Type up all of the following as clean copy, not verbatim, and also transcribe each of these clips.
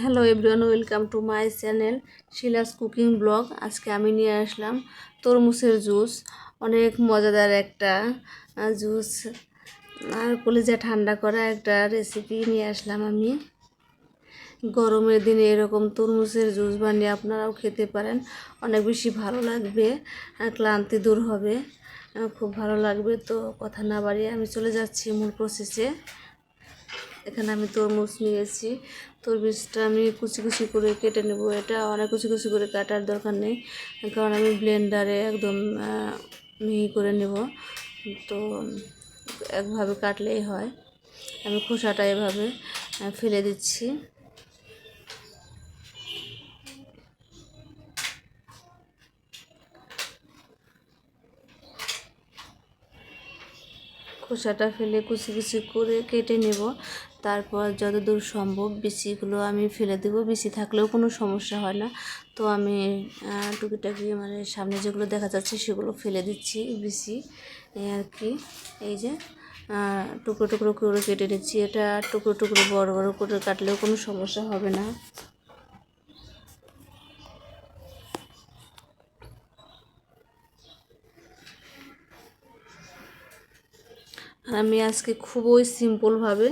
Hello everyone, welcome to my channel Shila's cooking blog. আজকে আমি নিয়ে আসলাম তরমুজের জুস। অনেক মজাদার একটা জুস আর কলিজা ঠান্ডা করা একটা রেসিপি নিয়ে আসলাম আমি। গরমের দিনে এরকম তরমুজের জুস বানিয়ে আপনারাও খেতে পারেন, অনেক বেশি ভালো লাগবে, ক্লান্তি দূর হবে, খুব ভালো লাগবে। তো কথা না বাড়িয়ে আমি চলে যাচ্ছি মূল প্রসেসে। এখানে আমি তরমুজ নিয়েছি। তরমুজটা আমি কুচি কুচি করে কেটে নেব। এটা অনেক কুচি কুচি করে কাটার দরকার নেই, কারণ আমি ব্লেন্ডারে একদম মিহি করে নেব। তো একভাবে কাটলেই হয়। আমি খোসাটা এভাবে ফেলে দিচ্ছি। খোসাটা ফেলে কুচি কুচি করে কেটে নেব। তারপর যতদূর সম্ভব বিচিগুলো আমি ফেলে দেবো। বিচি থাকলেও কোনো সমস্যা হয় না। তো আমি টুকিটাকি মানে সামনে যেগুলো দেখা যাচ্ছে সেগুলো ফেলে দিচ্ছি বিচি, এই আর কি। এই যে টুকরো টুকরো করে কেটে নিচ্ছি। এটা টুকরো টুকরো বড় বড় করে কাটলেও কোনো সমস্যা হবে না। আমি আজকে খুবই সিম্পলভাবে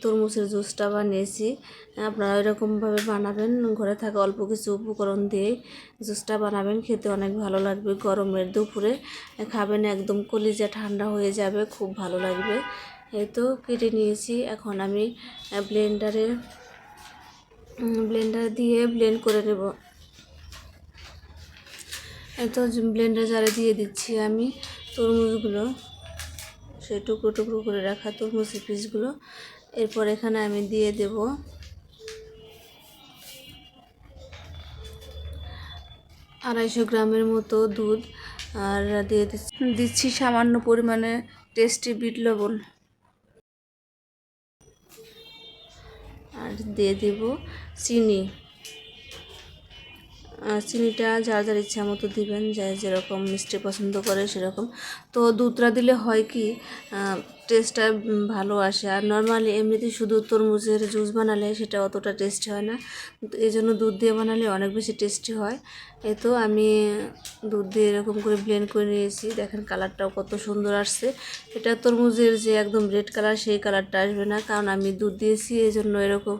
তরমুজের জুসটা বানিয়েছি। আপনারা এরকমভাবে বানাবেন, ঘরে থাকা অল্প কিছু উপকরণ দিয়ে জুসটা বানাবেন, খেতে অনেক ভালো লাগবে। গরমের দুপুরে খাবেন, একদম কলিজা ঠান্ডা হয়ে যাবে, খুব ভালো লাগবে। এই তো কেটে নিয়েছি। এখন আমি ব্লেন্ডার দিয়ে ব্লেন্ড করে নেব। এই তো ব্লেন্ডার জারে দিয়ে দিচ্ছি আমি তরমুজগুলো, সেই টুকরো টুকরো করে রাখা তরমুজের পিসগুলো। এরপর এখানে আমি দিয়ে দেব 250 গ্রামের মতো দুধ, আর দিয়ে দিচ্ছি সামান্য পরিমাণে টেস্টি বিট লবণ, আর দিয়ে দেব চিনি। চিনিটা যার যার ইচ্ছা মতো দিবেন, যার যেরকম মিষ্টি পছন্দ করে সেরকম। তো দুধটা দিলে হয় কি টেস্টটা ভালো আসে। আর নর্মালি এমনিতে শুধু তরমুজের জুস বানালে সেটা অতটা টেস্টি হয় না, এই জন্য দুধ দিয়ে বানালে অনেক বেশি টেস্টি হয়। এই তো আমি দুধ দিয়ে এরকম করে ব্লেন্ড করে নিয়েছি। দেখেন কালারটাও কত সুন্দর আসছে। এটা তরমুজের যে একদম রেড কালার সেই কালারটা আসবে না, কারণ আমি দুধ দিয়েছি, এই জন্য এরকম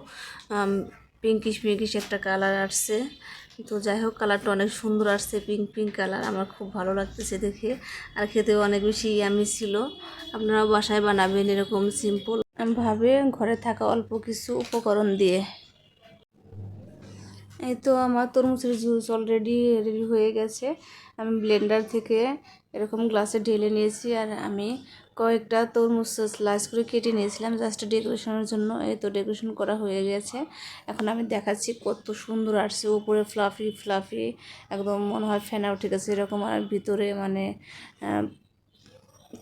পিঙ্কিশ পিঙ্কিশ একটা কালার আসছে। তো যাই হোক, কালারটা অনেক সুন্দর আসছে, পিঙ্ক পিঙ্ক কালার, আমার খুব ভালো লাগতেছে দেখে। আর খেতেও অনেক বেশি ইয়ামি ছিল। আপনারাও বাসায় বানাবেন এরকম সিম্পল ভাবে, ঘরে থাকা অল্প কিছু উপকরণ দিয়ে। এই তো আমার তরমুজের জুস অলরেডি রেডি হয়ে গেছে। আমি ব্লেন্ডার থেকে এরকম গ্লাসে ঢেলে নিয়েছি, আর আমি কয়েকটা তরমুজ স্লাইস করে কেটে নিয়েছিলাম জাস্ট ডেকোরেশনের জন্য। এই তো ডেকোরেশন করা হয়ে গেছে। এখন আমি দেখাচ্ছি কত সুন্দর আসছে, উপরে ফ্লাফি ফ্লাফি একদম মনে হয় ফেনা উঠে গেছে এরকম, আর ভিতরে মানে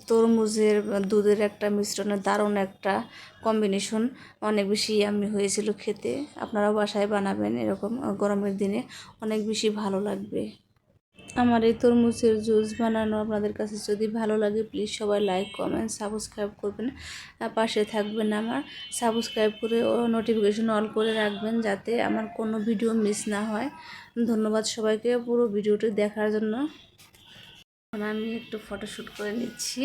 তরমুজের দুধের একটা মিশ্রণের দারুণ একটা কম্বিনেশন, অনেক বেশি ইয়াম্মি হয়েছিল খেতে। আপনারাও বাসায় বানাবেন এরকম, গরমের দিনে অনেক বেশি ভালো লাগবে। আমার এই তরমুজের জুস বানানো আপনাদের কাছে যদি ভালো লাগে, প্লিজ সবাই লাইক কমেন্ট সাবস্ক্রাইব করবেন, পাশে থাকবেন। আমার সাবস্ক্রাইব করে ও নোটিফিকেশন অল করে রাখবেন, যাতে আমার কোনো ভিডিও মিস না হয়। ধন্যবাদ সবাইকে পুরো ভিডিওটি দেখার জন্য। আমি একটু ফটোশ্যুট করে নিচ্ছি।